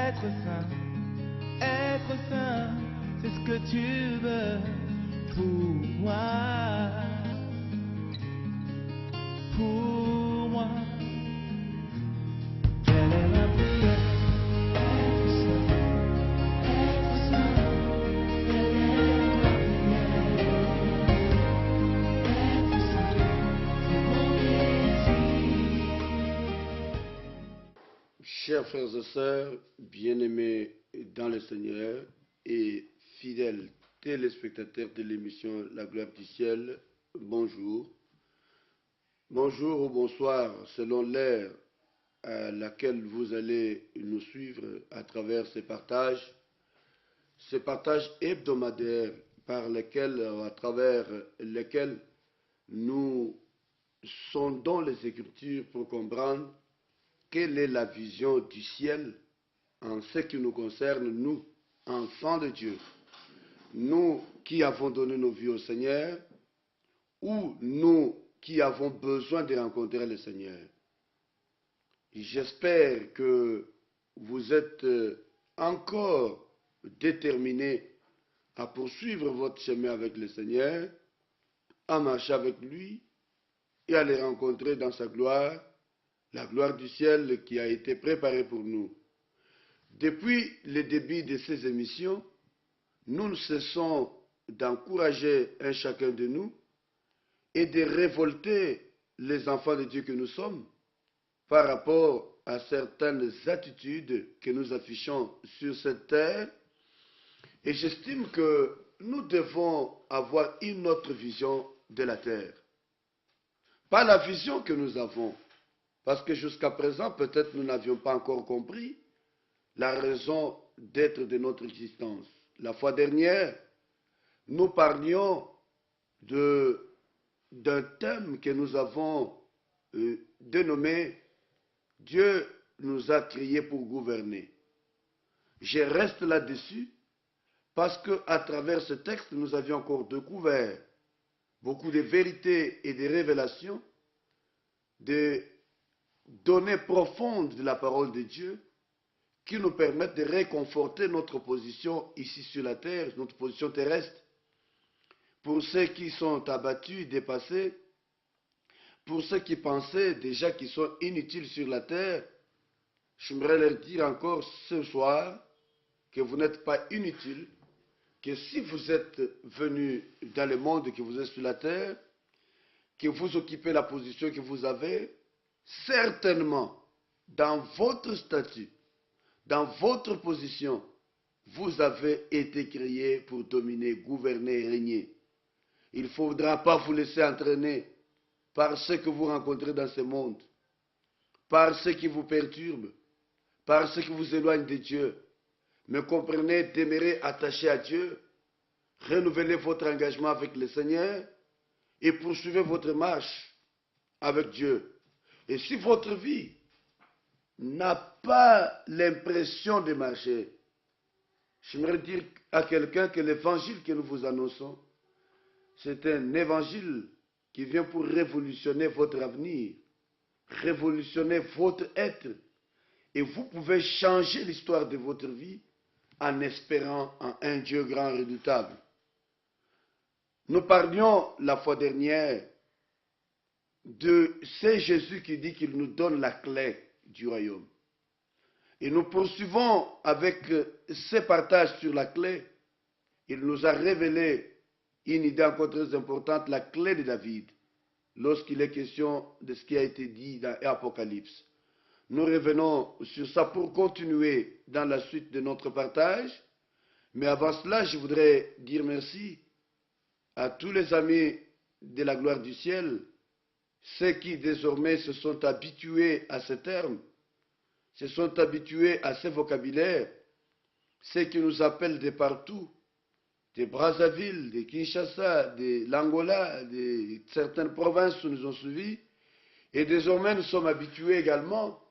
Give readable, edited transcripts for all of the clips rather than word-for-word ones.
être saint, c'est ce que tu veux pour moi, pour moi. Quelle est ma prière? Être saint, quelle est ma prière? Être saint, c'est mon désir. Chers frères et sœurs, bien-aimés dans le Seigneur et fidèles téléspectateurs de l'émission La Gloire du Ciel, bonjour. Bonjour ou bonsoir selon l'heure à laquelle vous allez nous suivre à travers ces partages hebdomadaires à travers lesquels nous sondons les Écritures pour comprendre quelle est la vision du ciel en ce qui nous concerne, nous, enfants de Dieu, nous qui avons donné nos vies au Seigneur, ou nous qui avons besoin de rencontrer le Seigneur. J'espère que vous êtes encore déterminés à poursuivre votre chemin avec le Seigneur, à marcher avec lui et à le rencontrer dans sa gloire, la gloire du ciel qui a été préparée pour nous. Depuis le début de ces émissions, nous ne cessons d'encourager un chacun de nous et de révolter les enfants de Dieu que nous sommes par rapport à certaines attitudes que nous affichons sur cette terre. Et j'estime que nous devons avoir une autre vision de la terre. Pas la vision que nous avons, parce que jusqu'à présent, peut-être nous n'avions pas encore compris la raison d'être de notre existence. La fois dernière, nous parlions d'un thème que nous avons dénommé « Dieu nous a créés pour gouverner ». Je reste là-dessus parce qu'à travers ce texte, nous avions encore découvert beaucoup de vérités et de révélations, de données profondes de la parole de Dieu qui nous permettent de réconforter notre position ici sur la terre, notre position terrestre. Pour ceux qui sont abattus, dépassés, pour ceux qui pensaient déjà qu'ils sont inutiles sur la terre, j'aimerais leur dire encore ce soir que vous n'êtes pas inutiles, que si vous êtes venus dans le monde, que vous êtes sur la terre, que vous occupez la position que vous avez, certainement, dans votre statut, dans votre position, vous avez été créé pour dominer, gouverner et régner. Il ne faudra pas vous laisser entraîner par ce que vous rencontrez dans ce monde, par ce qui vous perturbe, par ce qui vous éloigne de Dieu. Mais comprenez, demeurez attachés à Dieu, renouvelez votre engagement avec le Seigneur et poursuivez votre marche avec Dieu. Et si votre vie n'a pas l'impression de marcher, j'aimerais dire à quelqu'un que l'évangile que nous vous annonçons, c'est un évangile qui vient pour révolutionner votre avenir, révolutionner votre être. Et vous pouvez changer l'histoire de votre vie en espérant en un Dieu grand et redoutable. Nous parlions la fois dernière de c'est Jésus qui dit qu'il nous donne la clé du royaume. Et nous poursuivons avec ces partages sur la clé. Il nous a révélé une idée encore très importante, la clé de David, lorsqu'il est question de ce qui a été dit dans l'Apocalypse. Nous revenons sur ça pour continuer dans la suite de notre partage. Mais avant cela, je voudrais dire merci à tous les amis de la gloire du ciel, ceux qui désormais se sont habitués à ces termes, se sont habitués à ces vocabulaires, ceux qui nous appellent de partout, de Brazzaville, de Kinshasa, de l'Angola, de certaines provinces où nous ont suivis. Et désormais, nous sommes habitués également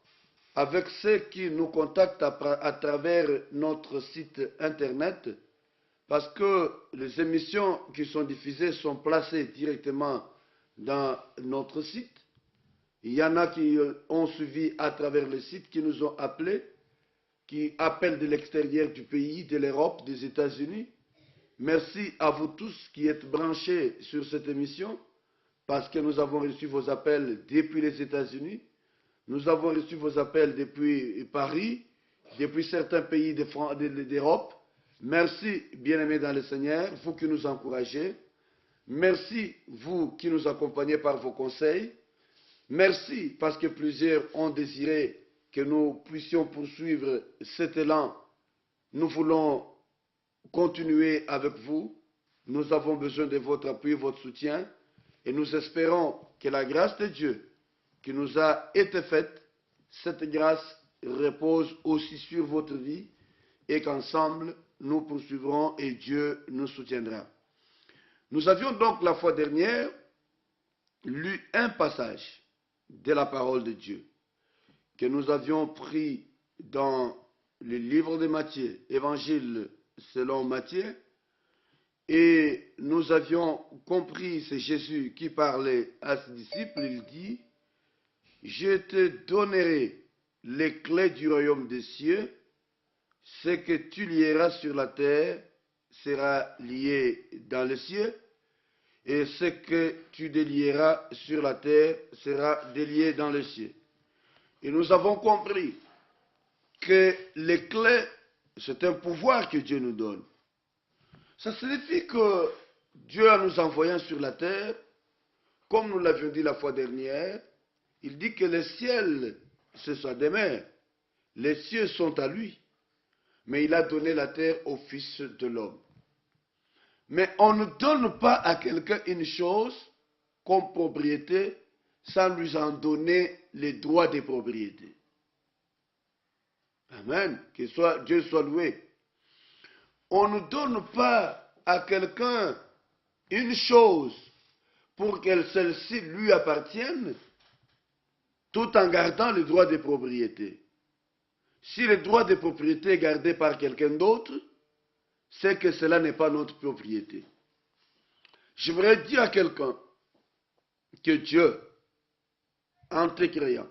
avec ceux qui nous contactent à travers notre site internet, parce que les émissions qui sont diffusées sont placées directement dans notre site. Il y en a qui ont suivi à travers le site, qui nous ont appelés qui appellent de l'extérieur du pays, de l'Europe, des États-Unis. Merci à vous tous qui êtes branchés sur cette émission, parce que nous avons reçu vos appels depuis les États-Unis. Nous avons reçu vos appels depuis Paris, depuis certains pays d'Europe. Merci, bien-aimés dans le Seigneur, vous qui nous encouragez. Merci, vous qui nous accompagnez par vos conseils. Merci, parce que plusieurs ont désiré que nous puissions poursuivre cet élan. Nous voulons continuer avec vous. Nous avons besoin de votre appui, votre soutien. Et nous espérons que la grâce de Dieu qui nous a été faite, cette grâce repose aussi sur votre vie et qu'ensemble, nous poursuivrons et Dieu nous soutiendra. Nous avions donc la fois dernière lu un passage de la parole de Dieu que nous avions pris dans le livre de Matthieu, Évangile selon Matthieu, et nous avions compris, c'est Jésus qui parlait à ses disciples, il dit, « Je te donnerai les clés du royaume des cieux, ce que tu lieras sur la terre sera lié dans les cieux, et ce que tu délieras sur la terre sera délié dans les cieux. » Et nous avons compris que les clés, c'est un pouvoir que Dieu nous donne. Ça signifie que Dieu, en nous envoyant sur la terre, comme nous l'avions dit la fois dernière, il dit que le ciel, c'est sa demeure. Les cieux sont à lui. Mais il a donné la terre au Fils de l'homme. Mais on ne donne pas à quelqu'un une chose comme propriété sans lui en donner les droits de propriété. Amen. Que Dieu soit loué. On ne donne pas à quelqu'un une chose pour que celle-ci lui appartienne tout en gardant le droit de propriété. Si le droit de propriété est gardé par quelqu'un d'autre, c'est que cela n'est pas notre propriété. Je voudrais dire à quelqu'un que Dieu, en te créant,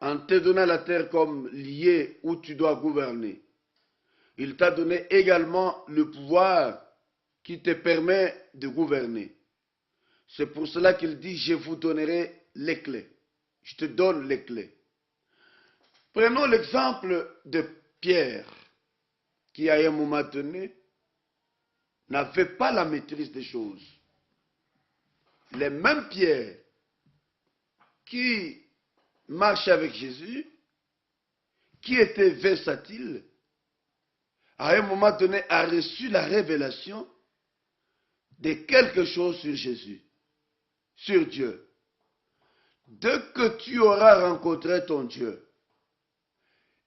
en te donnant la terre comme liée où tu dois gouverner, il t'a donné également le pouvoir qui te permet de gouverner. C'est pour cela qu'il dit, je vous donnerai les clés. Je te donne les clés. Prenons l'exemple de Pierre, qui à un moment donné n'avait pas la maîtrise des choses. Les mêmes Pierre qui marchait avec Jésus, qui était versatile, à un moment donné a reçu la révélation de quelque chose sur Jésus, sur Dieu. Dès que tu auras rencontré ton Dieu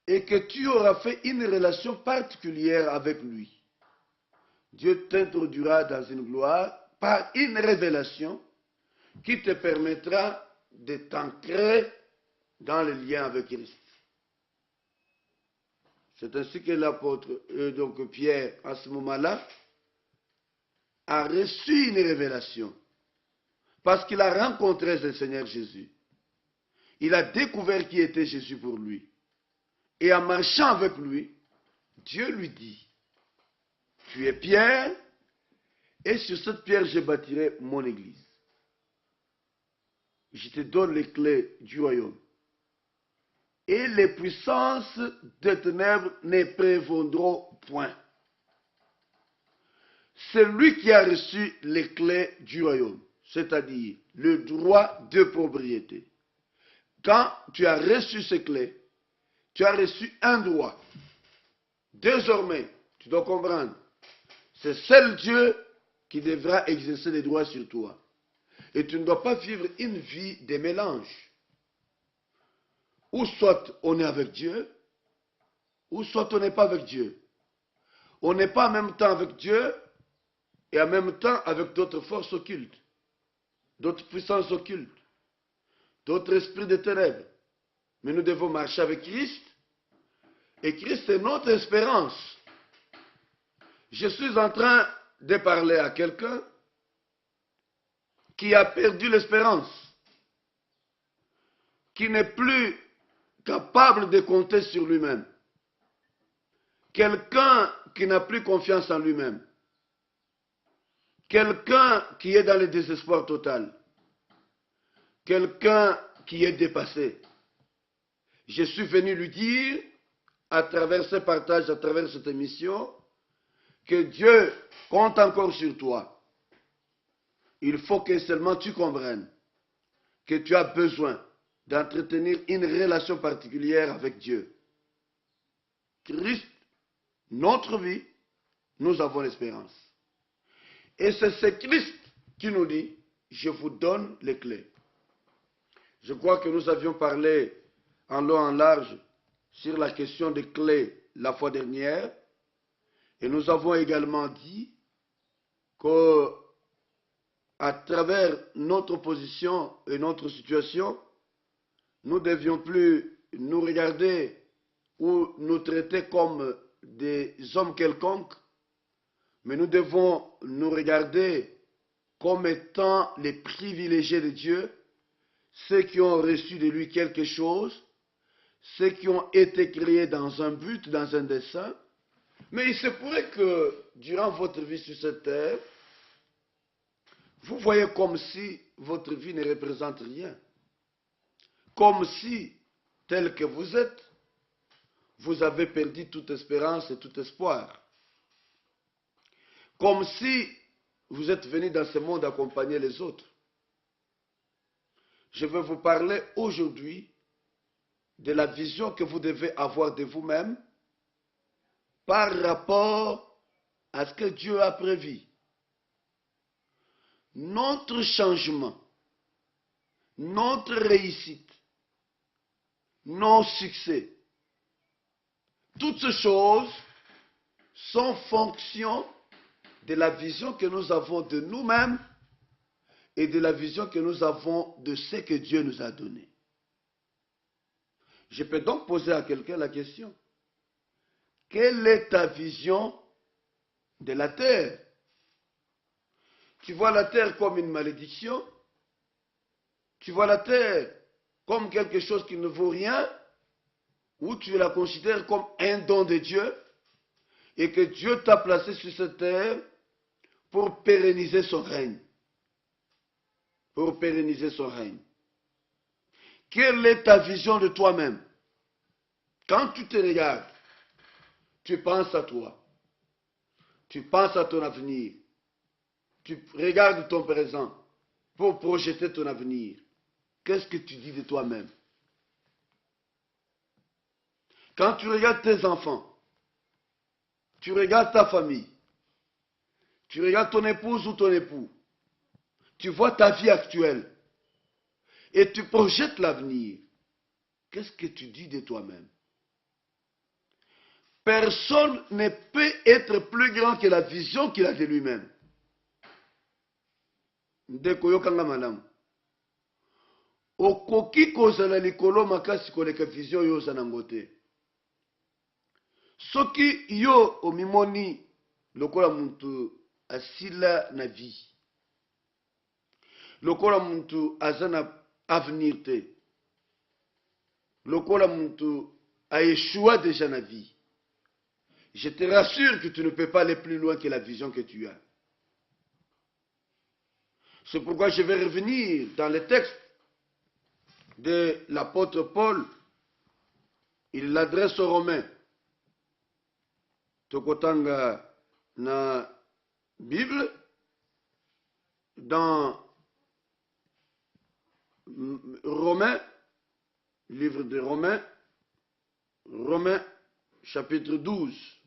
et que tu auras fait une relation particulière avec lui, Dieu t'introduira dans une gloire par une révélation qui te permettra de t'ancrer dans le lien avec Christ. C'est ainsi que l'apôtre, donc Pierre, à ce moment-là, a reçu une révélation. Parce qu'il a rencontré le Seigneur Jésus. Il a découvert qui était Jésus pour lui. Et en marchant avec lui, Dieu lui dit, tu es Pierre, et sur cette pierre je bâtirai mon église. Je te donne les clés du royaume. Et les puissances des ténèbres ne prévaudront point. C'est lui qui a reçu les clés du royaume, c'est-à-dire le droit de propriété. Quand tu as reçu ces clés, tu as reçu un droit. Désormais, tu dois comprendre, c'est seul Dieu qui devra exercer les droits sur toi. Et tu ne dois pas vivre une vie de mélange. Ou soit on est avec Dieu, ou soit on n'est pas avec Dieu. On n'est pas en même temps avec Dieu et en même temps avec d'autres forces occultes, d'autres puissances occultes, d'autres esprits de ténèbres. Mais nous devons marcher avec Christ, et Christ est notre espérance. Je suis en train de parler à quelqu'un qui a perdu l'espérance, qui n'est plus capable de compter sur lui-même. quelqu'un qui n'a plus confiance en lui-même, quelqu'un qui est dans le désespoir total, quelqu'un qui est dépassé. Je suis venu lui dire, à travers ce partage, à travers cette émission, que Dieu compte encore sur toi. Il faut que seulement tu comprennes que tu as besoin d'entretenir une relation particulière avec Dieu. Christ, notre vie, nous avons l'espérance. Et c'est ce Christ qui nous dit, je vous donne les clés. Je crois que nous avions parlé en long et en large sur la question des clés la fois dernière. Et nous avons également dit que à travers notre position et notre situation, nous ne devions plus nous regarder ou nous traiter comme des hommes quelconques, mais nous devons nous regarder comme étant les privilégiés de Dieu, ceux qui ont reçu de lui quelque chose, ceux qui ont été créés dans un but, dans un dessein. Mais il se pourrait que durant votre vie sur cette terre, vous voyez comme si votre vie ne représente rien. Comme si, tel que vous êtes, vous avez perdu toute espérance et tout espoir. Comme si vous êtes venu dans ce monde accompagner les autres. Je vais vous parler aujourd'hui de la vision que vous devez avoir de vous-même par rapport à ce que Dieu a prévu. Notre changement, notre réussite, nos succès, toutes ces choses sont fonction de la vision que nous avons de nous-mêmes et de la vision que nous avons de ce que Dieu nous a donné. Je peux donc poser à quelqu'un la question. Quelle est ta vision de la terre? Tu vois la terre comme une malédiction? Tu vois la terre comme quelque chose qui ne vaut rien? Ou tu la considères comme un don de Dieu et que Dieu t'a placé sur cette terre pour pérenniser son règne? Pour pérenniser son règne. Quelle est ta vision de toi-même? Quand tu te regardes, tu penses à toi. Tu penses à ton avenir. Tu regardes ton présent pour projeter ton avenir. Qu'est-ce que tu dis de toi-même? Quand tu regardes tes enfants, tu regardes ta famille, tu regardes ton épouse ou ton époux, tu vois ta vie actuelle et tu projettes l'avenir. Qu'est-ce que tu dis de toi-même? Personne ne peut être plus grand que la vision qu'il a de lui-même. Ndeko yokanga malamu. Okoki kozala likolo makasi koleka vision yo oza nango te. Soki yo omimoni lokola muntu asila na vie, lokola muntu aza na avenir te, lokola muntu a échoué déjà na vie, je te rassure que tu ne peux pas aller plus loin que la vision que tu as. C'est pourquoi je vais revenir dans le texte de l'apôtre Paul. Il l'adresse aux Romains. Tokotanga na Bible, dans Romains, livre de Romains, Romains chapitre 12.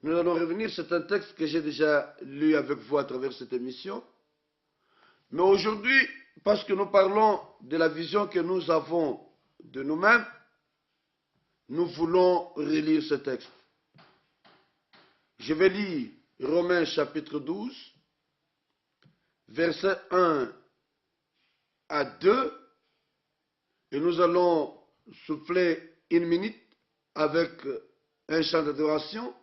Nous allons revenir, c'est un texte que j'ai déjà lu avec vous à travers cette émission. Mais aujourd'hui, parce que nous parlons de la vision que nous avons de nous-mêmes, nous voulons relire ce texte. Je vais lire Romains chapitre 12, versets 1 à 2, et nous allons souffler une minute avec un chant d'adoration,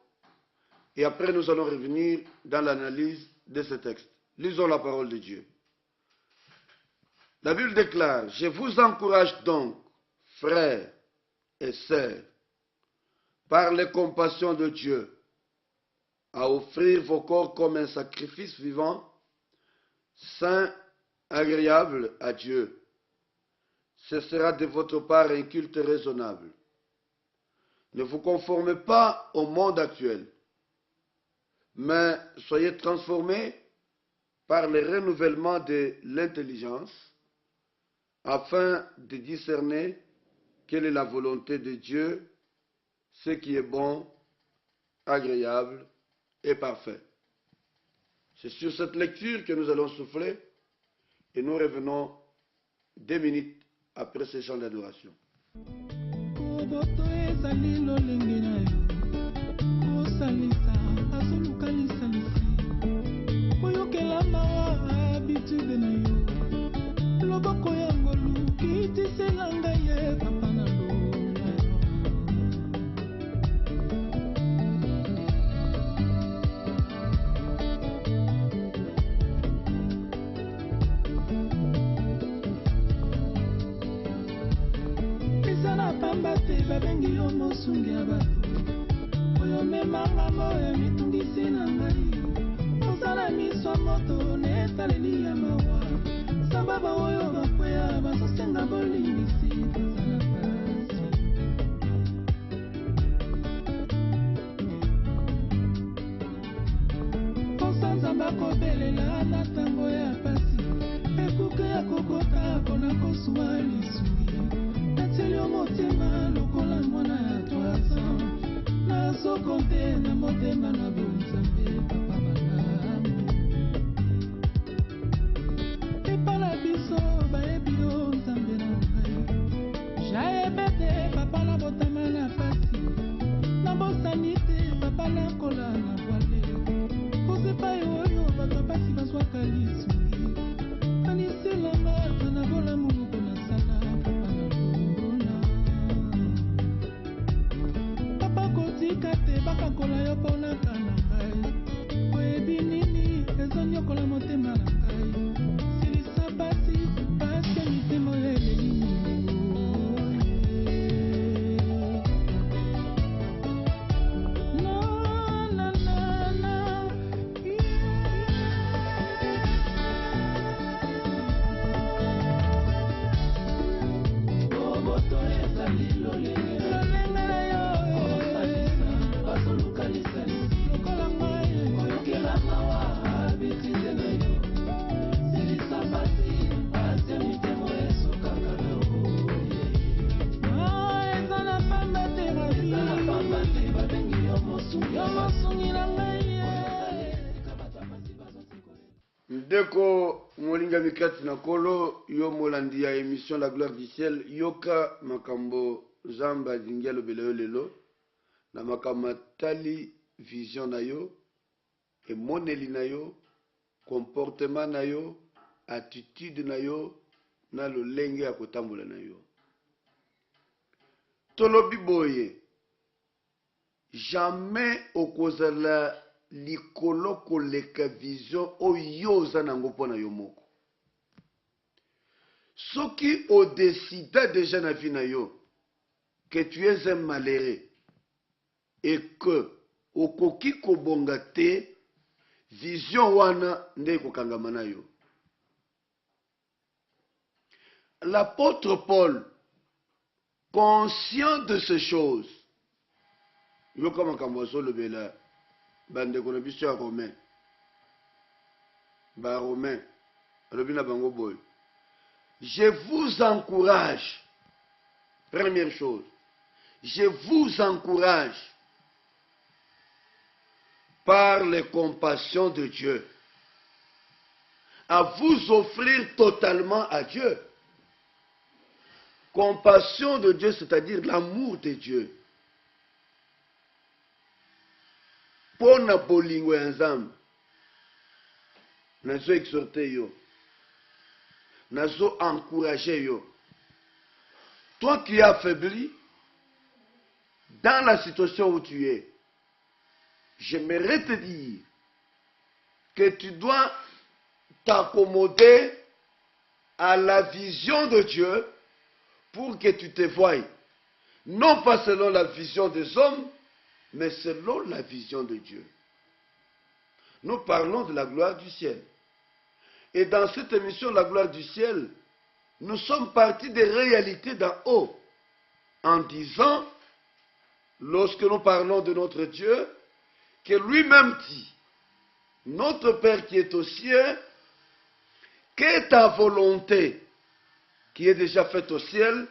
et après nous allons revenir dans l'analyse de ce texte. Lisons la parole de Dieu. La Bible déclare, je vous encourage donc, frères et sœurs, par les compassions de Dieu, à offrir vos corps comme un sacrifice vivant, saint, agréable à Dieu. Ce sera de votre part un culte raisonnable. Ne vous conformez pas au monde actuel, mais soyez transformés par le renouvellement de l'intelligence, afin de discerner quelle est la volonté de Dieu, ce qui est bon, agréable et parfait. C'est sur cette lecture que nous allons souffler et nous revenons 2 minutes après ce chant d'adoration. babengi yo mosungi ya bato oyo memanga moyo mitungisi na ngai osala miso moto netaleli ya mawa sababa oyo bakwea bazosenga bolimbisi tozala pasi kosanza bakobelela na ntango ya pasi ekuke ya kokota mpona kosuwa lisungi nateli motema lokola mwana ya 3 ans nazokonte na motema na bonzambe papa malamu epala biso bayebi yo nzambe na ngai jayebete papa na botama na pasi na bosani te papa nakola na bwale kozepai oyo bato pasi bazwaka lisungi aniselanga na bolamu na sala papa na longona papa kotika te bakakola yo mpona kana ngai oyebi nini eza nyokola motema na ngai silisa pasi pasi mitema eleli ndeko molinga mikati na kolo yo molandi ya émission La Gloire du Ciel yoka makambo zamba zingia lobela yo lelo na makambo tali vision na yo emoneli na yo comportement na yo attitude na yo na lolenge ya kotambola na yo tolobi boye jamais okozala likolo koleka vision oyo oza nango mpona yo moko soki odesida déjà na vie na yo que tu es un malheureux et que okoki kobonga te vision wana nde kokangama na yo. L'apôtre Paul, conscient de ces choses, yo kama kamwaso lobela bandeko na biso ya romain ba romain alobina bango boy, je vous encourage, première chose, je vous encourage par les compassions de Dieu à vous offrir totalement à Dieu. Compassion de Dieu, c'est-à-dire l'amour de Dieu. Pona bolingo ensemble. Nazo exhorter yo. Nazo encourager yo. Toi qui es affaibli, dans la situation où tu es, j'aimerais te dire que tu dois t'accommoder à la vision de Dieu pour que tu te voies, non pas selon la vision des hommes, mais selon la vision de Dieu. Nous parlons de la gloire du ciel. Et dans cette émission, la gloire du ciel, nous sommes partis des réalités d'en haut, en disant, lorsque nous parlons de notre Dieu, que lui-même dit, notre Père qui est aux cieux, que ta volonté qui est déjà faite au ciel,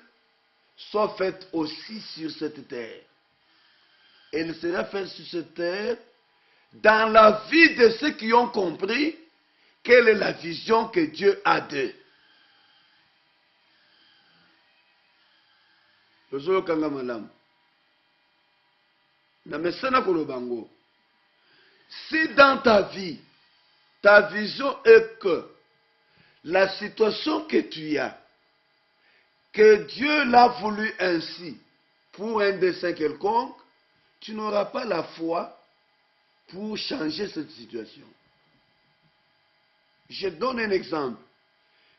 soit faite aussi sur cette terre. Elle sera faite sur cette terre dans la vie de ceux qui ont compris quelle est la vision que Dieu a d'eux. Si dans ta vie, ta vision est que la situation que tu as, que Dieu l'a voulu ainsi pour un dessein quelconque, tu n'auras pas la foi pour changer cette situation. Je donne un exemple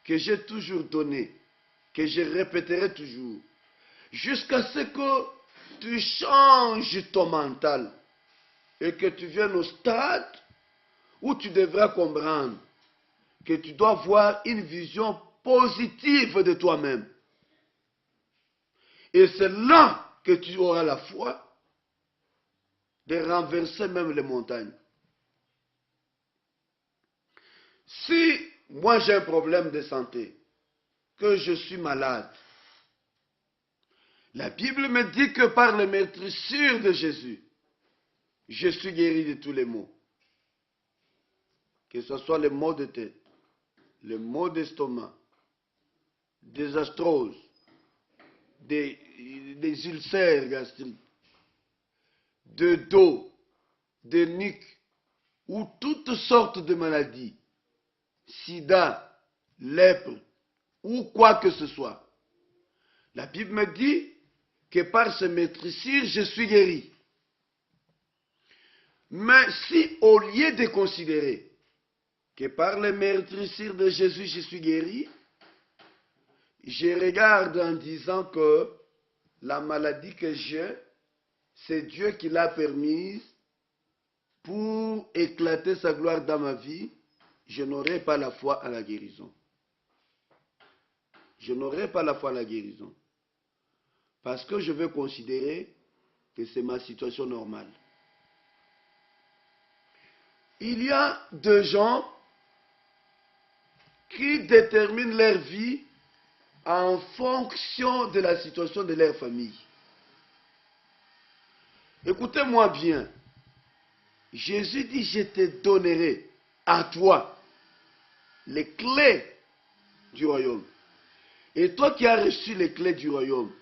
que j'ai toujours donné, que je répéterai toujours, jusqu'à ce que tu changes ton mental et que tu viennes au stade où tu devras comprendre que tu dois avoir une vision positive de toi-même. Et c'est là que tu auras la foi de renverser même les montagnes. Si moi j'ai un problème de santé, que je suis malade, la Bible me dit que par les meurtrissures de Jésus, je suis guéri de tous les maux. Que ce soit les maux de tête, les maux d'estomac, des arthroses, des ulcères gastriques, de dos, de nuque, ou toutes sortes de maladies, sida, lèpre, ou quoi que ce soit. La Bible me dit que par ces meurtrissures, je suis guéri. Mais si au lieu de considérer que par les meurtrissures de Jésus, je suis guéri, je regarde en disant que la maladie que j'ai, c'est Dieu qui l'a permise pour éclater sa gloire dans ma vie, je n'aurai pas la foi à la guérison. Je n'aurai pas la foi à la guérison. Parce que je vais considérer que c'est ma situation normale. Il y a des gens qui déterminent leur vie en fonction de la situation de leur famille. Écoutez-moi bien. Jésus dit, je te donnerai à toi les clés du royaume. Et toi qui as reçu les clés du royaume,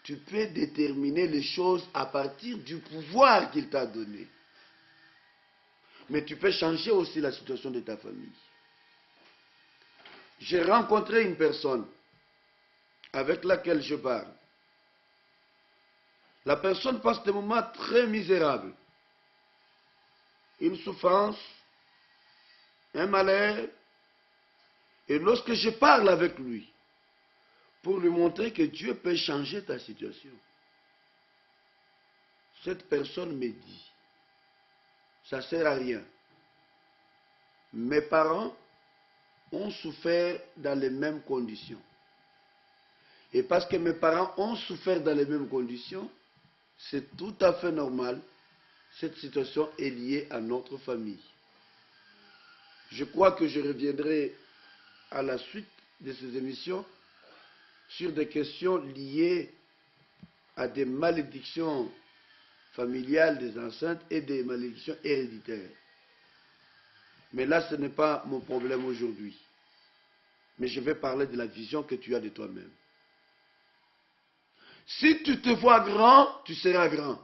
tu peux déterminer les choses à partir du pouvoir qu'il t'a donné. Mais tu peux changer aussi la situation de ta famille. J'ai rencontré une personne avec laquelle je parle. La personne passe des moments très misérables. Une souffrance, un malheur. Et lorsque je parle avec lui, pour lui montrer que Dieu peut changer ta situation, cette personne me dit, ça ne sert à rien. Mes parents ont souffert dans les mêmes conditions. Et parce que mes parents ont souffert dans les mêmes conditions, c'est tout à fait normal. Cette situation est liée à notre famille. Je crois que je reviendrai à la suite de ces émissions sur des questions liées à des malédictions familiales des enceintes et des malédictions héréditaires. Mais là, ce n'est pas mon problème aujourd'hui. Mais je vais parler de la vision que tu as de toi-même. Si tu te vois grand, tu seras grand.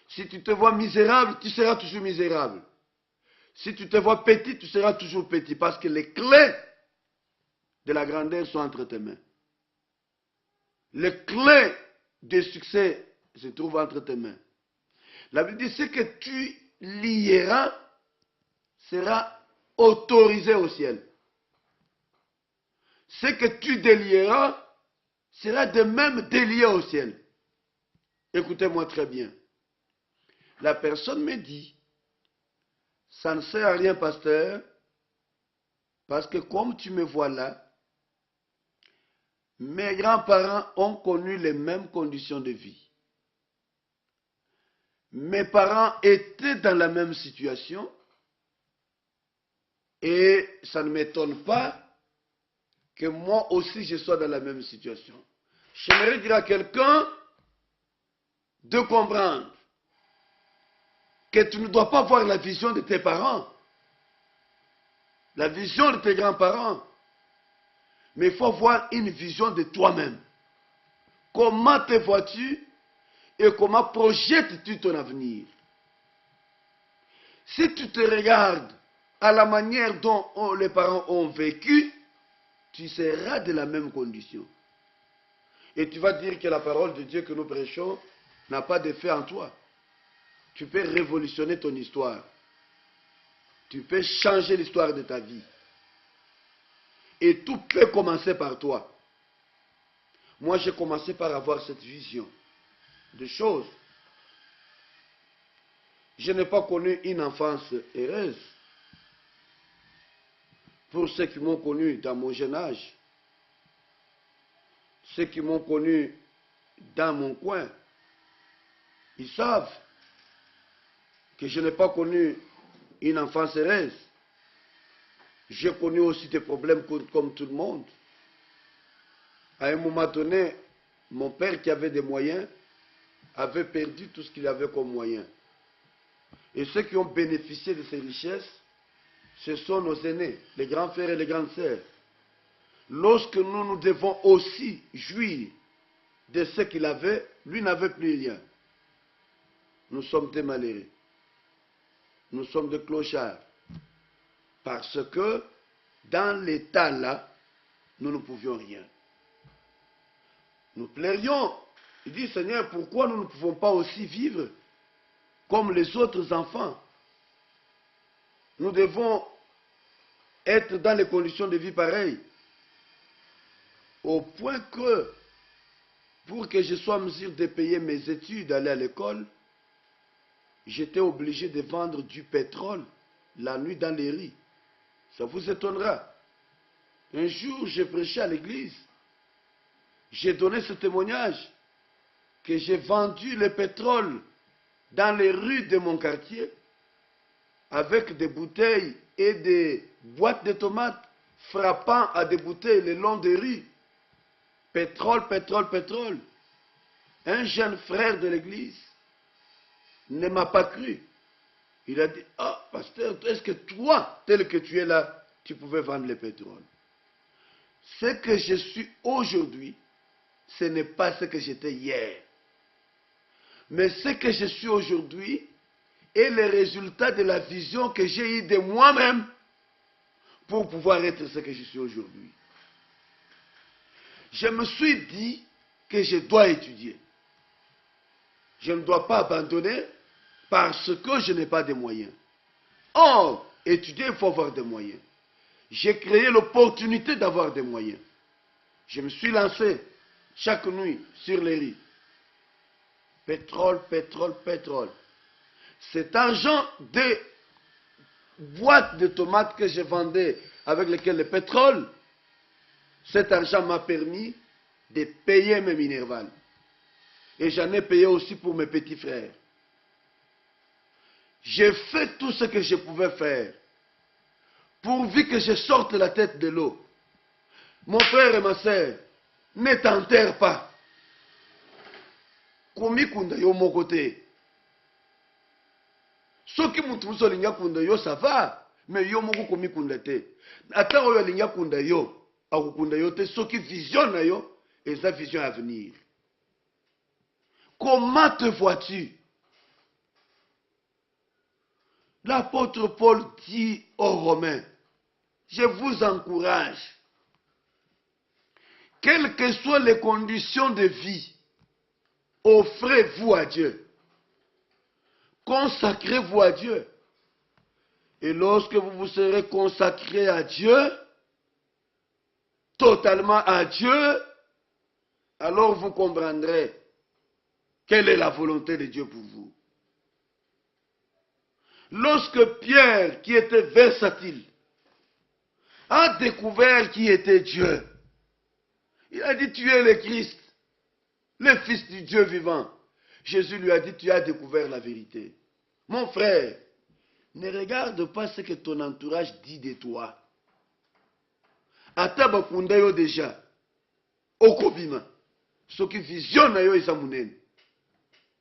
Si tu te vois misérable, tu seras toujours misérable. Si tu te vois petit, tu seras toujours petit. Parce que les clés de la grandeur sont entre tes mains. Les clés du succès se trouvent entre tes mains. La Bible dit, ce que tu lieras sera autorisé au ciel. Ce que tu délieras sera de même délié au ciel. Écoutez-moi très bien. La personne me dit, ça ne sert à rien, pasteur, parce que comme tu me vois là, mes grands-parents ont connu les mêmes conditions de vie. Mes parents étaient dans la même situation et ça ne m'étonne pas que moi aussi je sois dans la même situation. J'aimerais dire à quelqu'un de comprendre que tu ne dois pas voir la vision de tes parents, la vision de tes grands-parents, mais il faut voir une vision de toi-même. Comment te vois-tu et comment projettes-tu ton avenir? Si tu te regardes à la manière dont les parents ont vécu, tu seras de la même condition. Et tu vas dire que la parole de Dieu que nous prêchons n'a pas d'effet en toi. Tu peux révolutionner ton histoire. Tu peux changer l'histoire de ta vie. Et tout peut commencer par toi. Moi, j'ai commencé par avoir cette vision de choses. Je n'ai pas connu une enfance heureuse. Pour ceux qui m'ont connu dans mon jeune âge, ceux qui m'ont connu dans mon coin, ils savent que je n'ai pas connu une enfance heureuse. J'ai connu aussi des problèmes comme tout le monde. À un moment donné, mon père qui avait des moyens avait perdu tout ce qu'il avait comme moyens. Et ceux qui ont bénéficié de ces richesses, ce sont nos aînés, les grands frères et les grandes sœurs. Lorsque nous devons aussi jouir de ce qu'il avait, lui n'avait plus rien. Nous sommes des malheureux. Nous sommes des clochards. Parce que dans l'état là, nous ne pouvions rien. Nous plairions. Il dit, Seigneur, pourquoi nous ne pouvons pas aussi vivre comme les autres enfants? Nous devons être dans les conditions de vie pareilles. Au point que, pour que je sois en mesure de payer mes études, d'aller à l'école, j'étais obligé de vendre du pétrole la nuit dans les rues. Ça vous étonnera. Un jour, j'ai prêché à l'église. J'ai donné ce témoignage que j'ai vendu le pétrole dans les rues de mon quartier avec des bouteilles et des boîtes de tomates frappant à des bouteilles le long des rues. Pétrole, pétrole, pétrole. Un jeune frère de l'église ne m'a pas cru. Il a dit, ah, pasteur, est-ce que toi, tel que tu es là, tu pouvais vendre le pétrole? Ce que je suis aujourd'hui, ce n'est pas ce que j'étais hier. Mais ce que je suis aujourd'hui est le résultat de la vision que j'ai eue de moi-même pour pouvoir être ce que je suis aujourd'hui. Je me suis dit que je dois étudier. Je ne dois pas abandonner parce que je n'ai pas de moyens. Or, étudier, il faut avoir des moyens. J'ai créé l'opportunité d'avoir des moyens. Je me suis lancé chaque nuit sur les lits. Pétrole, pétrole, pétrole. Cet argent des boîtes de tomates que je vendais avec lesquelles le pétrole, cet argent m'a permis de payer mes minérales. Et j'en ai payé aussi pour mes petits frères. J'ai fait tout ce que je pouvais faire, pourvu que je sorte la tête de l'eau. Mon frère et ma sœur, ne t'enterre pas. Komikunda yo mon côté. Soki mutu muso linga kunda yo ça va, mais yo moko komikunda te. Ata oyo linga kunda yo, akukunda yo te, soki vision na yo, et sa vision à venir. Comment te vois-tu? L'apôtre Paul dit aux Romains, je vous encourage, quelles que soient les conditions de vie, offrez-vous à Dieu. Consacrez-vous à Dieu. Et lorsque vous vous serez consacré à Dieu, totalement à Dieu, alors vous comprendrez quelle est la volonté de Dieu pour vous. Lorsque Pierre, qui était versatile, a découvert qui était Dieu, il a dit, tu es le Christ, le Fils du Dieu vivant. Jésus lui a dit, tu as découvert la vérité. Mon frère, ne regarde pas ce que ton entourage dit de toi. Ata bakunda yo déjà, okobima. Ce qui vision na yo isamunene.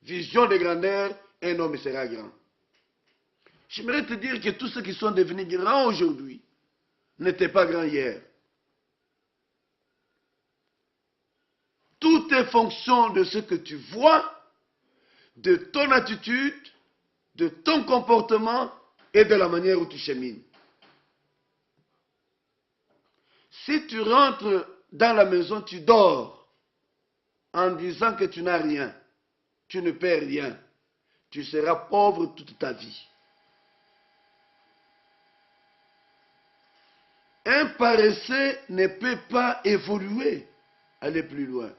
Vision de grandeur, un homme sera grand. J'aimerais te dire que tous ceux qui sont devenus grands aujourd'hui n'étaient pas grands hier. Tout est fonction de ce que tu vois, de ton attitude, de ton comportement et de la manière où tu chemines. Si tu rentres dans la maison, tu dors en disant que tu n'as rien, tu ne perds rien, tu seras pauvre toute ta vie. Un paresseux ne peut pas évoluer, aller plus loin.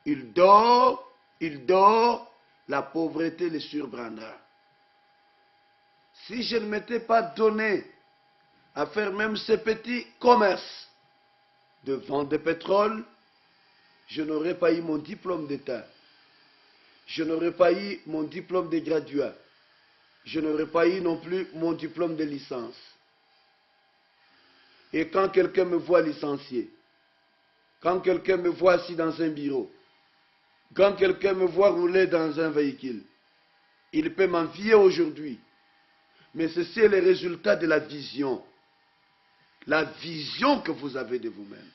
Il dort, la pauvreté le surprendra. Si je ne m'étais pas donné à faire même ce petit commerce de vente de pétrole, je n'aurais pas eu mon diplôme d'État. Je n'aurais pas eu mon diplôme de graduat. Je n'aurais pas eu non plus mon diplôme de licence. Et quand quelqu'un me voit licencié, quand quelqu'un me voit assis dans un bureau, quand quelqu'un me voit rouler dans un véhicule, il peut m'envier aujourd'hui. Mais ceci est le résultat de la vision que vous avez de vous-même.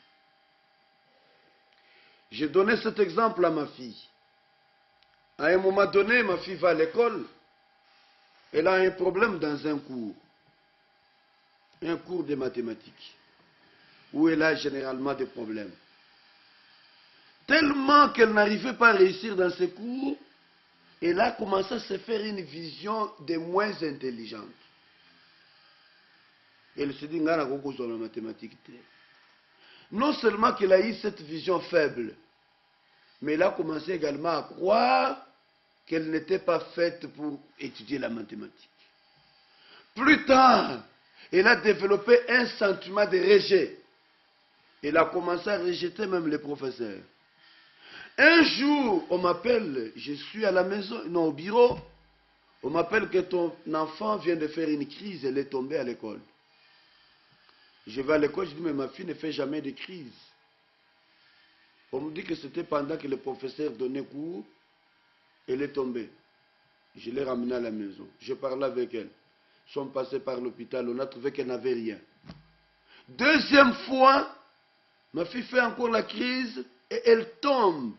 J'ai donné cet exemple à ma fille. À un moment donné, ma fille va à l'école. Elle a un problème dans un cours de mathématiques, où elle a généralement des problèmes. Tellement qu'elle n'arrivait pas à réussir dans ses cours, elle a commencé à se faire une vision des moins intelligentes. Elle se dit, ngana koko sur la mathématique. Non seulement qu'elle a eu cette vision faible, mais elle a commencé également à croire qu'elle n'était pas faite pour étudier la mathématique. Plus tard, elle a développé un sentiment de rejet. Elle a commencé à rejeter même les professeurs. Un jour, on m'appelle, je suis à la maison, non, au bureau, on m'appelle que ton enfant vient de faire une crise, elle est tombée à l'école. Je vais à l'école, je dis, mais ma fille ne fait jamais de crise. On me dit que c'était pendant que le professeur donnait cours, elle est tombée. Je l'ai ramenée à la maison. Je parlais avec elle. Ils sont passés par l'hôpital, on a trouvé qu'elle n'avait rien. Deuxième fois, ma fille fait encore la crise et elle tombe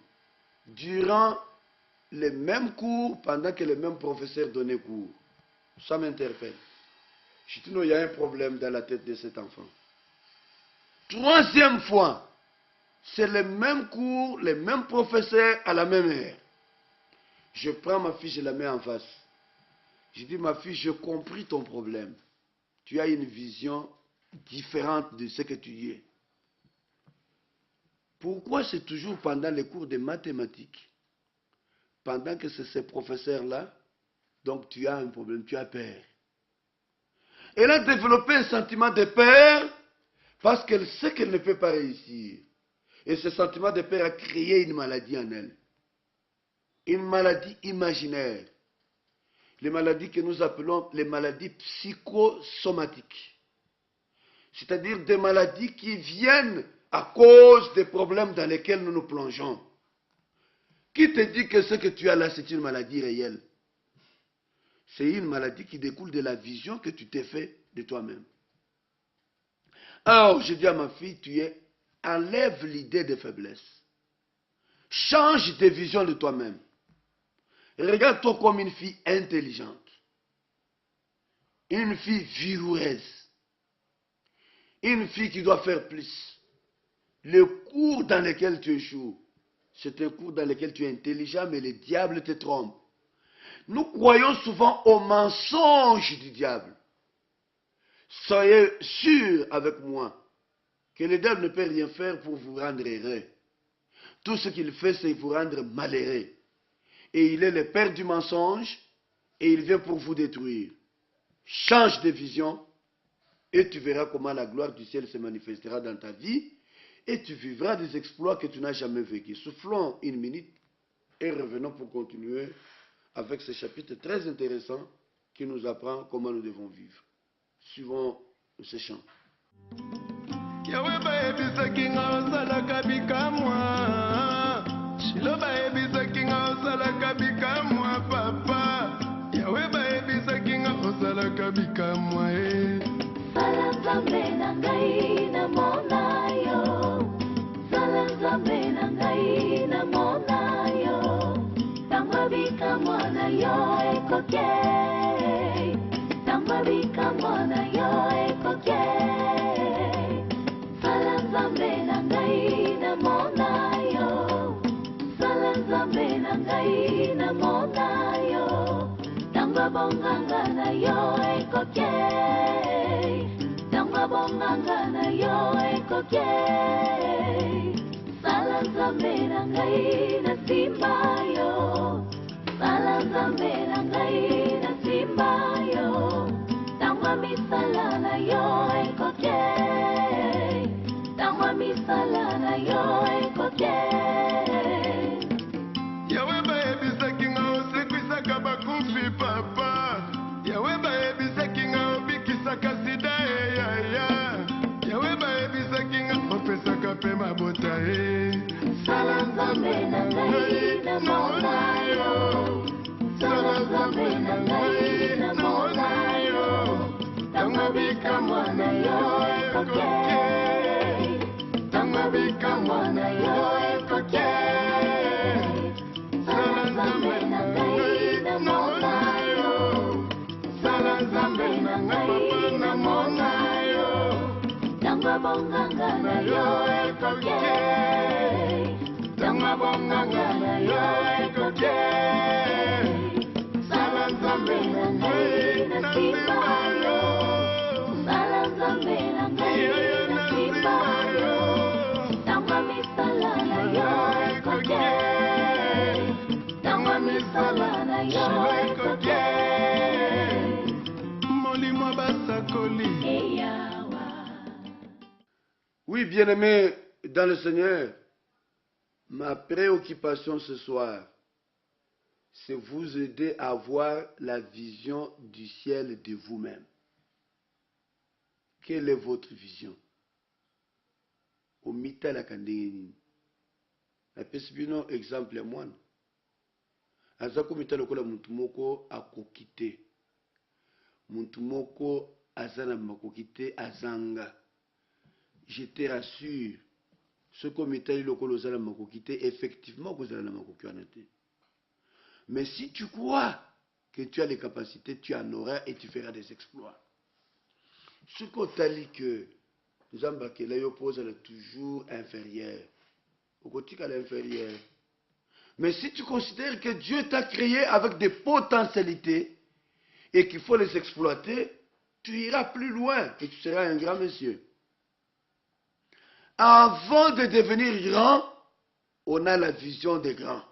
durant les mêmes cours pendant que le même professeur donnait cours. Ça m'interpelle. Je dis non, il y a un problème dans la tête de cet enfant. Troisième fois, c'est les mêmes cours, les mêmes professeurs à la même heure. Je prends ma fille, je la mets en face. Je dis, ma fille, j'ai compris ton problème. Tu as une vision différente de ce que tu es. Pourquoi c'est toujours pendant les cours de mathématiques, pendant que c'est ces professeurs-là, donc tu as un problème, tu as peur. Elle a développé un sentiment de peur parce qu'elle sait qu'elle ne peut pas réussir. Et ce sentiment de peur a créé une maladie en elle. Une maladie imaginaire. Les maladies que nous appelons les maladies psychosomatiques. C'est-à-dire des maladies qui viennent à cause des problèmes dans lesquels nous nous plongeons. Qui te dit que ce que tu as là, c'est une maladie réelle? C'est une maladie qui découle de la vision que tu t'es fait de toi-même. Alors, je dis à ma fille, enlève l'idée de faiblesse. Change tes visions de toi-même. Regarde-toi comme une fille intelligente. Une fille vigoureuse. Une fille qui doit faire plus. Le cours dans lequel tu échoues, c'est un cours dans lequel tu es intelligent, mais le diable te trompe. Nous croyons souvent aux mensonges du diable. Soyez sûrs avec moi que le diable ne peut rien faire pour vous rendre heureux. Tout ce qu'il fait, c'est vous rendre malheureux. Et il est le père du mensonge et il vient pour vous détruire. change de vision et tu verras comment la gloire du ciel se manifestera dans ta vie et tu vivras des exploits que tu n'as jamais vécus. Soufflons une minute et revenons pour continuer avec ce chapitre très intéressant qui nous apprend comment nous devons vivre. Suivons ce chant. Yahweh bayebisaki nga osalaka bikamwa Shilo bayebisaki nga osalaka bikamwa papa Yahweh bayebisaki nga osalaka bikamwa Sala Nzambe na ngai namona yo Sala Nzambe na ngai namona yo Tangwa bikamwa na yo ekoke Tangwa bikamwa na yo ekoke Sala Nzambe na ngai namona yo Sala Nzambe na ngai namona yo Tangwa bonganga na yo ekoke Tangwa bonganga na yo ekoke Sala Nzambe na ngai nasimba yo Sala Nzambe na ngai nasimba yo Tangwa misala na yo ekoke Tangwa misala na yo ekoke Yahweh bayebisaki nga osekwisaka bakufi papa Yahweh bayebisaki nga obikisaka sida eyaya Yahweh bayebisaki nga opesaka mpe mabota Sala Nzambe na ngai namona yo Sala Nzambe na ngai namona yo Tangwa bikamwa na yo ekoke Tangwa bikamwa na yo ekoke Sala Nzambe na ngai namona yo Sala Nzambe na ngai namona yo Tangwa bonganga na yo ekoke Tangwa bonganga na yo ekoke Sala Nzambe na ngai nasimba yo Sala Nzambe na ngai nasimba yo Tangwa misala na yo ekoke Tangwa misala na yo ekoke molimo basakoli Eyawa Oui, bien-aimés dans le Seigneur, ma préoccupation ce soir, c'est vous aider à avoir la vision du ciel de vous-même. Quelle est votre vision? Omita la kandengeni. La pesibino exemple ya mwana. Aza komita lokola muntu moko akokite. Muntu moko azana makokite azanga. Je te rassure, ce comité lokola ozala makokite, effectivement kozala na makoki wana te. Mais si tu crois que tu as les capacités, tu en auras et tu feras des exploits. Ce qu'on t'a dit que Nzambakela yo pose toujours inférieur. Au côté qu'à l'inférieur. Mais si tu considères que Dieu t'a créé avec des potentialités et qu'il faut les exploiter, tu iras plus loin et tu seras un grand monsieur. Avant de devenir grand, on a la vision des grands.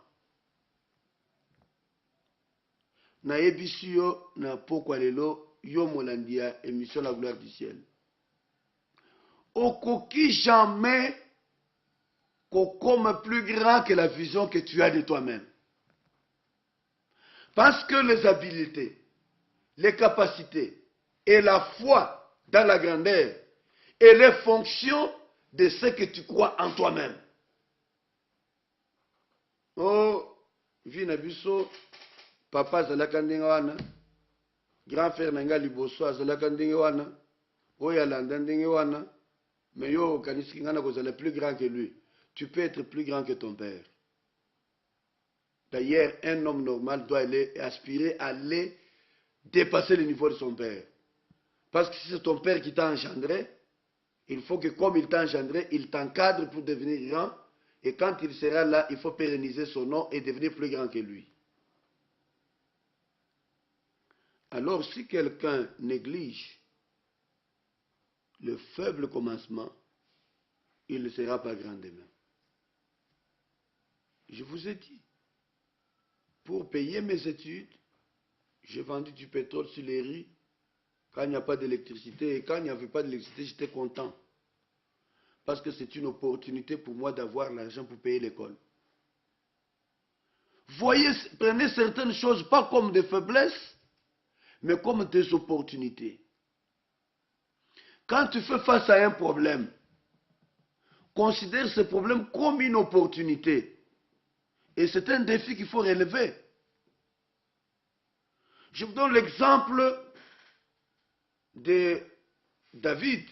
Na yebisi yo na pokwa lelo yo molandia émission La Gloire du Ciel. Okoki jamais comme plus grand que la vision que tu as de toi-même. Parce que les habiletés, les capacités et la foi dans la grandeur et les fonctions de ce que tu crois en toi-même. Oh, Vinabiso, papa zalaka ndenge wana, grand frère nanga liboso azalaka ndenge wana, oyo alanda ndenge wana, mais yo okanisiki ngana kozala plus grand que lui. Tu peux être plus grand que ton père. D'ailleurs, un homme normal doit aspirer à aller dépasser le niveau de son père. Parce que si c'est ton père qui t'a engendré, il faut que comme il t'a engendré, il t'encadre pour devenir grand. Et quand il sera là, il faut pérenniser son nom et devenir plus grand que lui. Alors si quelqu'un néglige le faible commencement, il ne sera pas grand demain. Je vous ai dit, pour payer mes études, j'ai vendu du pétrole sur les rues Quand il n'y a pas d'électricité, et quand il n'y avait pas d'électricité, j'étais content. Parce que c'est une opportunité pour moi d'avoir l'argent pour payer l'école. Voyez, prenez certaines choses pas comme des faiblesses, mais comme des opportunités. Quand tu fais face à un problème, considère ce problème comme une opportunité. Et c'est un défi qu'il faut relever. Je vous donne l'exemple de David.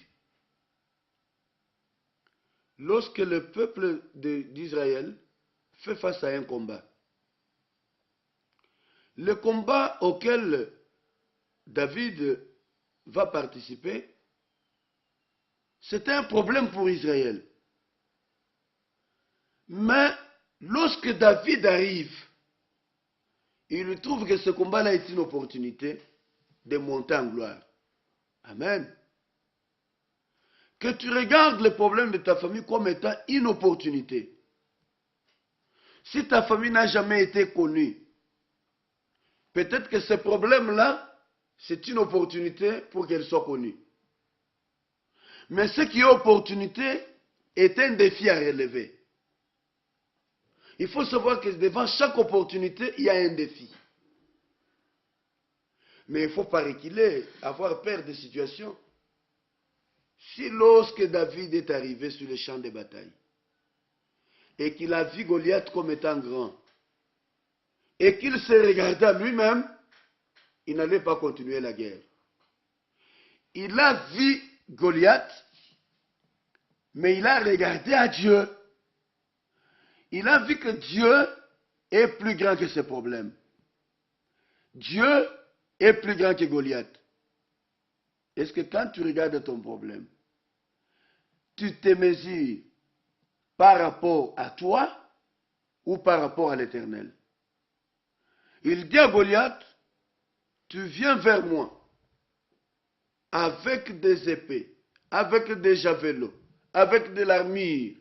Lorsque le peuple d'Israël fait face à un combat, le combat auquel David va participer, c'était un problème pour Israël. Mais lorsque David arrive, il trouve que ce combat-là est une opportunité de monter en gloire. Amen. Que tu regardes le problème de ta famille comme étant une opportunité. Si ta famille n'a jamais été connue, peut-être que ce problème-là, c'est une opportunité pour qu'elle soit connue. Mais ce qui est opportunité est un défi à relever. Il faut savoir que devant chaque opportunité, il y a un défi. Mais il ne faut pas reculer, avoir peur des situations. Si lorsque David est arrivé sur le champ de bataille, et qu'il a vu Goliath comme étant grand, et qu'il se regardait à lui-même, il n'allait pas continuer la guerre. Il a vu Goliath, mais il a regardé à Dieu. Il a vu que Dieu est plus grand que ses problèmes. Dieu est plus grand que Goliath. Est-ce que quand tu regardes ton problème, tu te mesures par rapport à toi ou par rapport à l'Éternel? Il dit à Goliath, tu viens vers moi avec des épées, avec des javelots, avec de l'armure.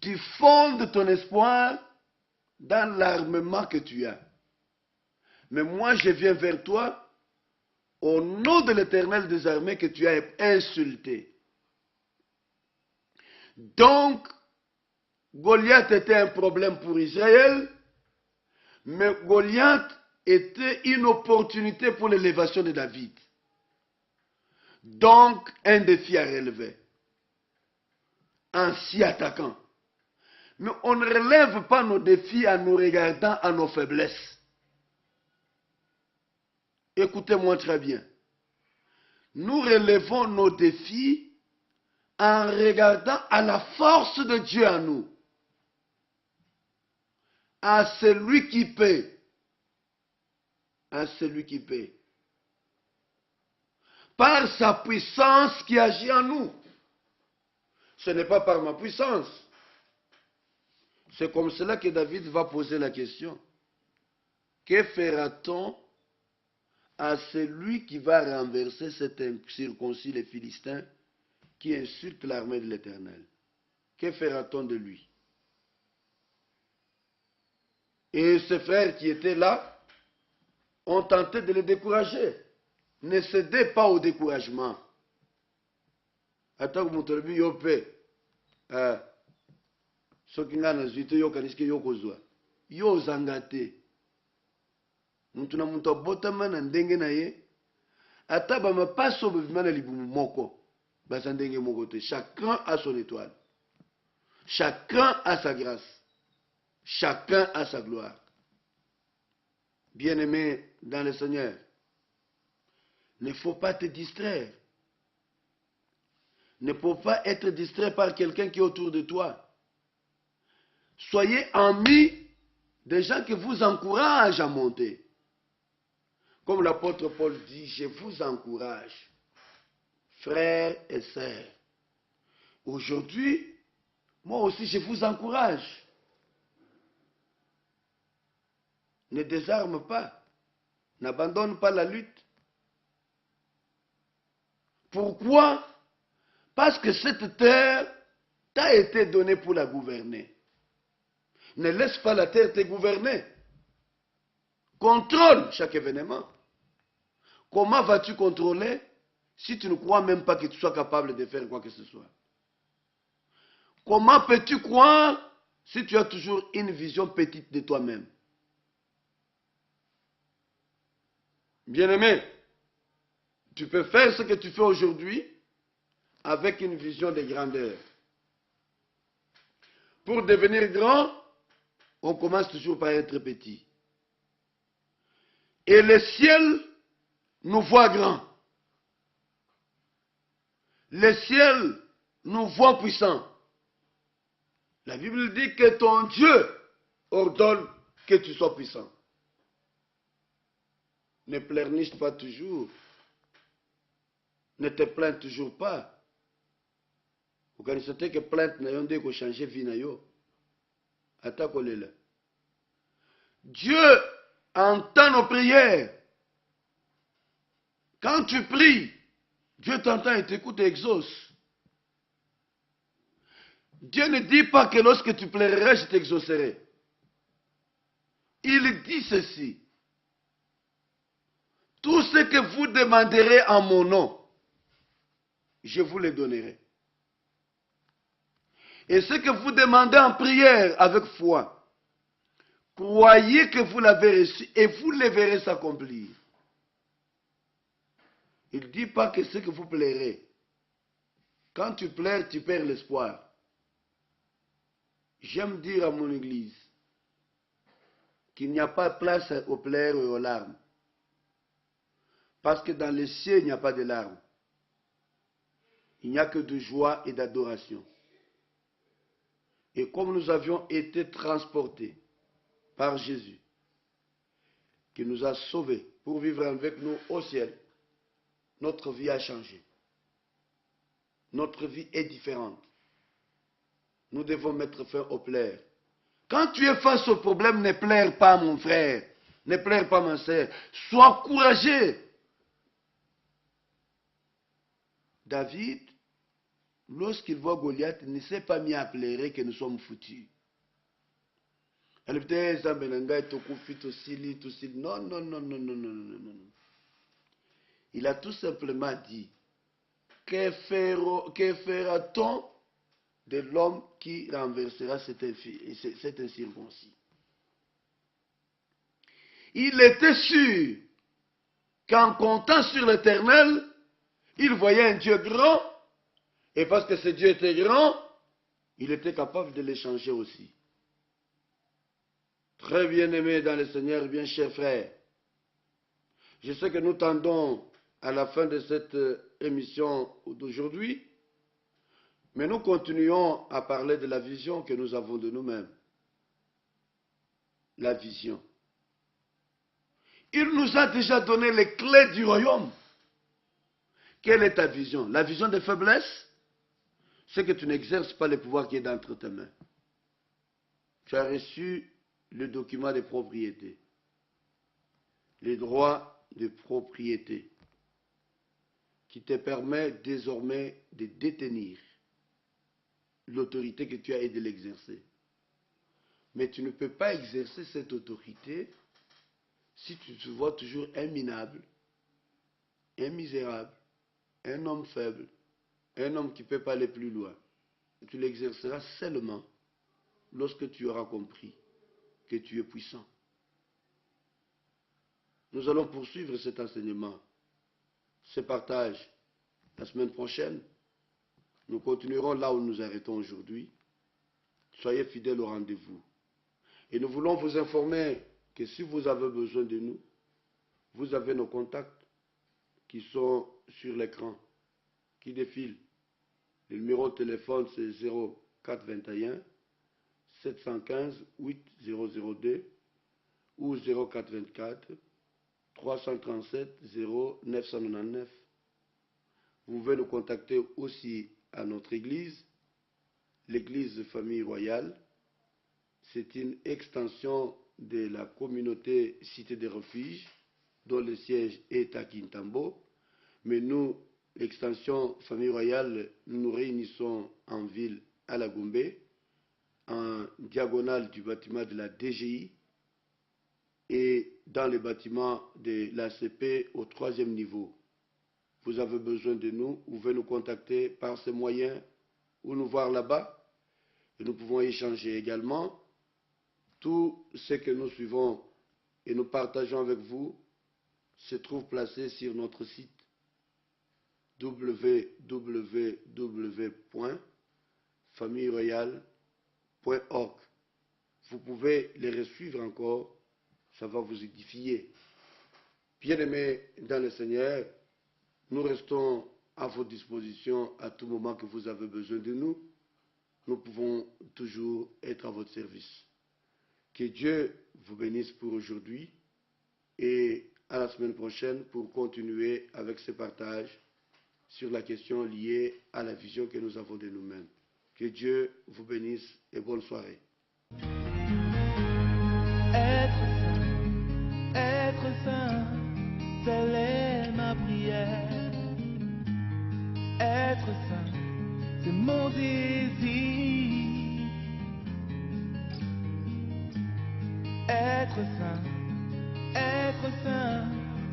Tu fondes ton espoir dans l'armement que tu as. Mais moi, je viens vers toi au nom de l'Éternel des armées que tu as insulté. Donc, Goliath était un problème pour Israël, mais Goliath était une opportunité pour l'élévation de David. Donc, un défi à relever. En s'y attaquant. Mais on ne relève pas nos défis en nous regardant à nos faiblesses. Écoutez-moi très bien. Nous relevons nos défis en regardant à la force de Dieu en nous. À celui qui paie. À celui qui paie. Par sa puissance qui agit en nous. Ce n'est pas par ma puissance. C'est comme cela que David va poser la question. Que fera-t-on à celui qui va renverser cet incirconcis, les Philistins, qui insulte l'armée de l'Éternel? Que fera-t-on de lui? Et ses frères qui étaient là ont tenté de le décourager. Ne cédez pas au découragement. Attends que mon tourbi yope. Soki nga na zwite yo kaniske yo kozwa. Yo zangate. Muntu na muntu abotama na ndenge na ye. Ata ba mapaso bivima na libumu moko. Basa ndenge moko te. Chacun a son étoile. Chacun a sa grâce. Chacun a sa gloire. Bien-aimé dans le Seigneur, ne faut pas te distraire. Ne faut pas être distrait par quelqu'un qui est autour de toi. Soyez amis des gens qui vous encouragent à monter. Comme l'apôtre Paul dit, je vous encourage, frères et sœurs. Aujourd'hui, moi aussi je vous encourage. Ne désarme pas. N'abandonne pas la lutte. Pourquoi? Parce que cette terre t'a été donnée pour la gouverner. Ne laisse pas la terre te gouverner. Contrôle chaque événement. comment vas-tu contrôler si tu ne crois même pas que tu sois capable de faire quoi que ce soit? Comment peux-tu croire si tu as toujours une vision petite de toi-même? Bien-aimé, tu peux faire ce que tu fais aujourd'hui avec une vision de grandeur. Pour devenir grand, on commence toujours par être petit. Et le ciel nous voit grand. Le ciel nous voit puissant. La Bible dit que ton Dieu ordonne que tu sois puissant. Ne pleurniche pas toujours. Ne te plains toujours pas. Vous connaissez que plainte n'a pas de changer vie na yo. Attaque-le. Dieu entend nos prières. Quand tu pries, Dieu t'entend et t'écoute et exauce. Dieu ne dit pas que lorsque tu plairas, je t'exaucerai. Il dit ceci. Tout ce que vous demanderez en mon nom, je vous le donnerai. Et ce que vous demandez en prière avec foi, croyez que vous l'avez reçu et vous le verrez s'accomplir. Il ne dit pas que ce que vous plairez. Quand tu pleures, tu perds l'espoir. J'aime dire à mon église qu'il n'y a pas de place aux pleurs et aux larmes. Parce que dans les cieux, il n'y a pas de larmes. Il n'y a que de joie et d'adoration. Et comme nous avions été transportés par Jésus, qui nous a sauvés pour vivre avec nous au ciel, notre vie a changé. Notre vie est différente. Nous devons mettre fin aux pleurs. Quand tu es face au problème, ne pleure pas, mon frère. Ne pleure pas, ma soeur. Sois courageux. David, lorsqu'il voit Goliath, ne s'est pas mis à pleurer que nous sommes foutus. Non, non, non, non, non, non, non, non. Il a tout simplement dit, que fera-t-on de l'homme qui renversera cet incirconcis? Il était sûr qu'en comptant sur l'Éternel, il voyait un Dieu grand, et parce que ce Dieu était grand, il était capable de l'échanger aussi. Très bien aimé dans le Seigneur, bien chers frères, je sais que nous tendons à la fin de cette émission d'aujourd'hui, mais nous continuons à parler de la vision que nous avons de nous-mêmes. La vision. Il nous a déjà donné les clés du royaume. Quelle est ta vision? La vision de faiblesse, c'est que tu n'exerces pas le pouvoir qui est entre tes mains. Tu as reçu le document de propriété, les droits de propriété, qui te permet désormais de détenir l'autorité que tu as et de l'exercer. Mais tu ne peux pas exercer cette autorité si tu te vois toujours un minable, un misérable, un homme faible, un homme qui ne peut pas aller plus loin. Tu l'exerceras seulement lorsque tu auras compris que tu es puissant. Nous allons poursuivre cet enseignement, ce partage la semaine prochaine. Nous continuerons là où nous arrêtons aujourd'hui. Soyez fidèles au rendez-vous. Et nous voulons vous informer que si vous avez besoin de nous, vous avez nos contacts qui sont sur l'écran, qui défilent. Le numéro de téléphone c'est 0421 715 8002 ou 0424 337 0999. Vous pouvez nous contacter aussi à notre église, l'église Famille Royale. C'est une extension de la communauté Cité des Refuges, dont le siège est à Kintambo. Mais nous, l'extension Famille Royale, nous nous réunissons en ville à la Gombe, en diagonale du bâtiment de la DGI. et dans les bâtiments de l'ACP au 3e niveau. Vous avez besoin de nous, vous pouvez nous contacter par ces moyens ou nous voir là-bas. Et nous pouvons échanger également. Tout ce que nous suivons et nous partageons avec vous se trouve placé sur notre site www.familleroyale.org. Vous pouvez les resuivre encore, ça va vous édifier. Bien-aimés dans le Seigneur, nous restons à votre disposition à tout moment que vous avez besoin de nous. Nous pouvons toujours être à votre service. Que Dieu vous bénisse pour aujourd'hui et à la semaine prochaine pour continuer avec ce partage sur la question liée à la vision que nous avons de nous-mêmes. Que Dieu vous bénisse et bonne soirée. Être saint, telle est ma prière. Être saint, c'est mon désir. Être saint,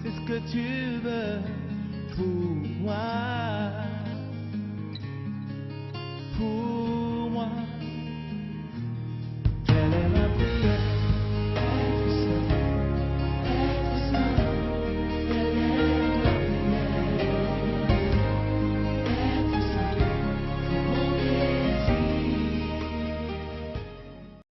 c'est ce que tu veux pour moi. Pour